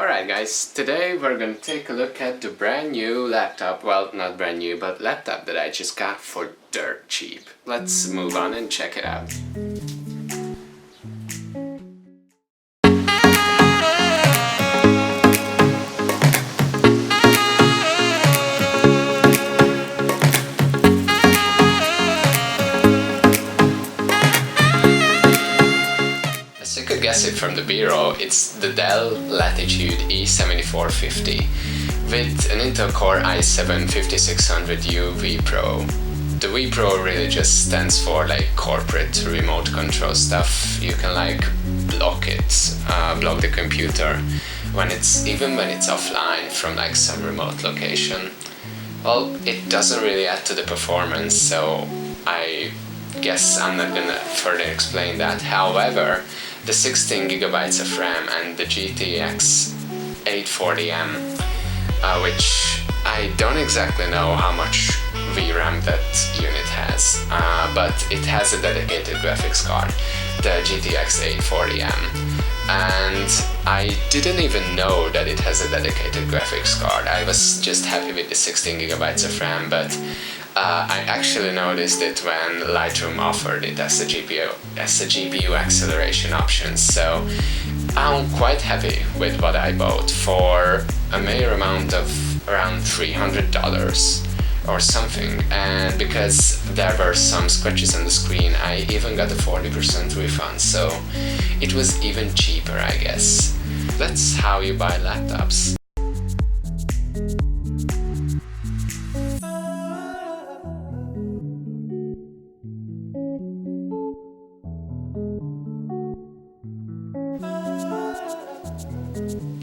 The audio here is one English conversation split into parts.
Alright guys, today we're gonna take a look at the brand new laptop, well not brand new, but laptop that I just got for dirt cheap. Let's move on and check it out. As you could guess it from the B-roll, it's the Dell Latitude E7450 with an Intel Core i7-5600U vPro. The vPro really just stands for like corporate remote control stuff. You can like block the computer even when it's offline from like some remote location. Well, it doesn't really add to the performance, so I guess I'm not gonna further explain that. However, the 16GB of RAM and the GTX 840M, which I don't exactly know how much VRAM that unit has, but it has a dedicated graphics card, the GTX 840M. And I didn't even know that it has a dedicated graphics card. I was just happy with the 16GB of RAM, but I actually noticed it when Lightroom offered it as a GPU acceleration option. So I'm quite happy with what I bought for a mere amount of around $300 or something, and because there were some scratches on the screen, I even got a 40% refund, so it was even cheaper, I guess. That's how you buy laptops.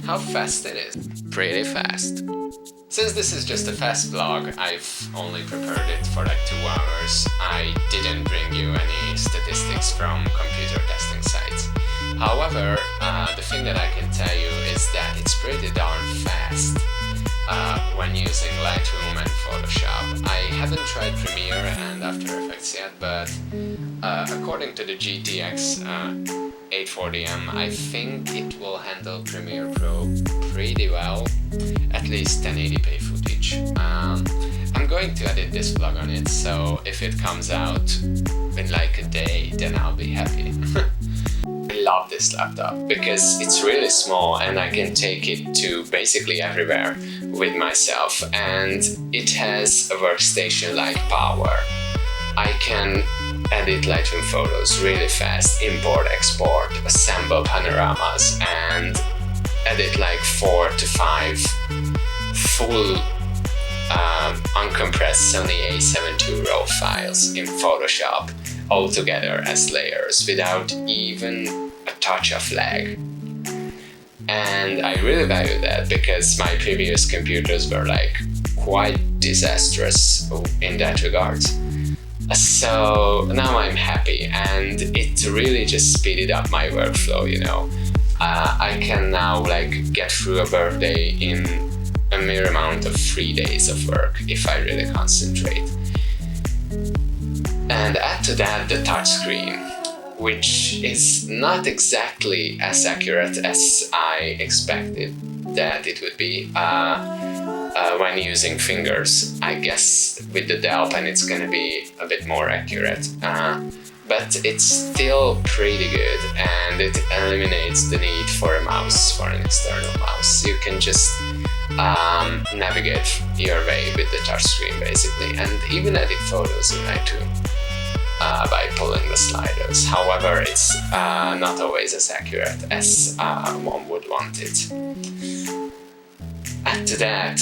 How fast it is? Pretty fast. Since this is just a fast vlog, I've only prepared it for like 2 hours. I didn't bring you any statistics from computer testing sites. However, the thing that I can tell you is that it's pretty darn fast when using Lightroom and Photoshop. I haven't tried Premiere and After Effects yet, but according to the GTX 840M, I think it will handle Premiere Pro pretty well, at least 1080p footage. I'm going to edit this vlog on it, so if it comes out in like a day, then I'll be happy. I love this laptop because it's really small and I can take it to basically everywhere with myself, and it has a workstation-like power. I can edit Lightroom photos really fast, import, export, assemble panoramas, and edit like 4 to 5 full uncompressed Sony A7 II RAW files in Photoshop all together as layers without even a touch of lag. And I really value that because my previous computers were like quite disastrous in that regard. So now I'm happy, and it really just speeded up my workflow, you know. I can now like get through a birthday in a mere amount of 3 days of work if I really concentrate. And add to that the touchscreen, which is not exactly as accurate as I expected that it would be. When using fingers. I guess with the Dell pen it's gonna be a bit more accurate, but it's still pretty good, and it eliminates the need for a mouse, for an external mouse. You can just navigate your way with the touchscreen basically, and even edit photos in Lightroom by pulling the sliders. However, it's not always as accurate as one would want it. Add to that,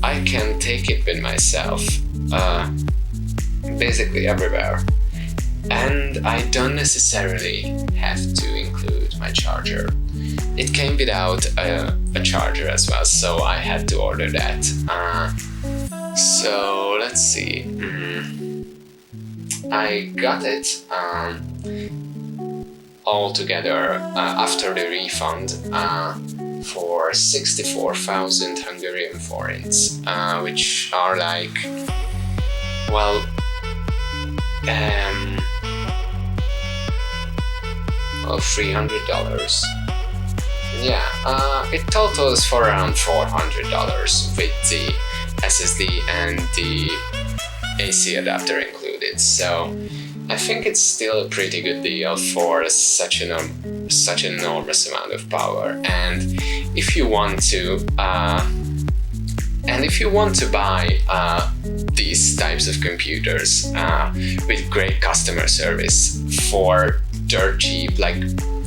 I can take it with myself basically everywhere, and I don't necessarily have to include my charger. It came without a charger as well, so I had to order that. So let's see. I got it all together after the refund for 64,000 Hungarian forints, which are like, well, $300. yeah, it totals for around $400 with the SSD and the AC adapter included. So I think it's still a pretty good deal for such an enormous amount of power. And if you want to buy these types of computers with great customer service for dirt cheap, like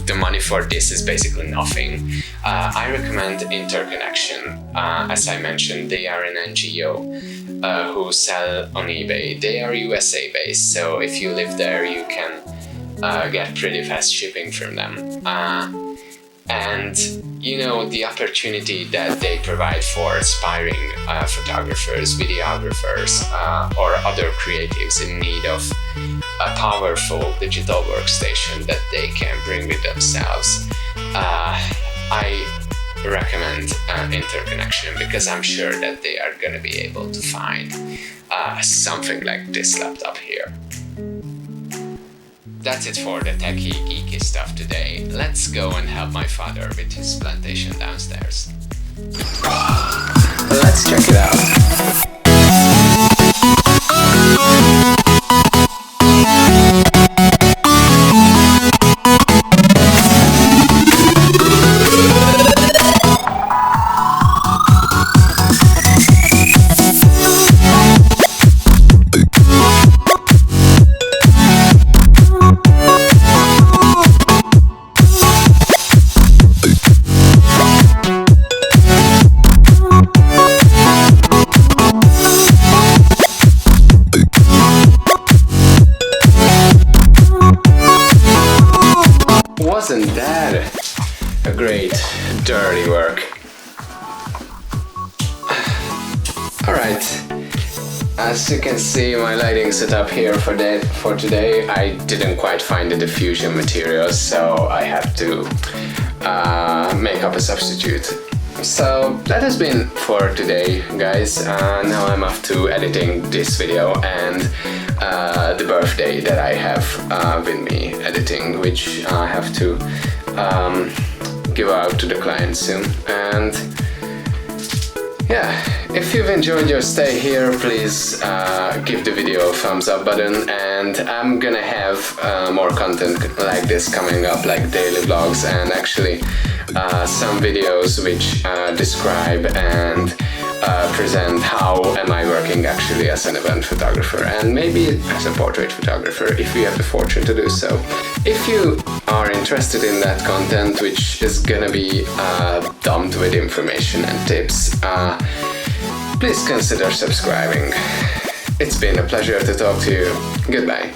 the money for this is basically nothing, I recommend Interconnection. As I mentioned, they are an NGO who sell on eBay. They are USA based, so if you live there you can get pretty fast shipping from them. And you know, the opportunity that they provide for aspiring photographers, videographers, or other creatives in need of a powerful digital workstation that they can bring with themselves, I recommend Interconnection, because I'm sure that they are going to be able to find something like this laptop here. That's it for the techie, geeky stuff today. Let's go and help my father with his plantation downstairs. Let's check it out. Wasn't that a great dirty work? Alright, as you can see, my lighting setup here for today, I didn't quite find the diffusion materials, so I have to make up a substitute. So that has been for today, guys. Now I'm off to editing this video and the birthday that I have with me editing, which I have to give out to the client soon. And yeah, if you've enjoyed your stay here, please give the video a thumbs up button, and I'm gonna have more content like this coming up, like daily vlogs and actually some videos which describe and present how am I working actually as an event photographer, and maybe as a portrait photographer if you have the fortune to do so. If you are interested in that content, which is gonna be dumped with information and tips, please consider subscribing. It's been a pleasure to talk to you. Goodbye.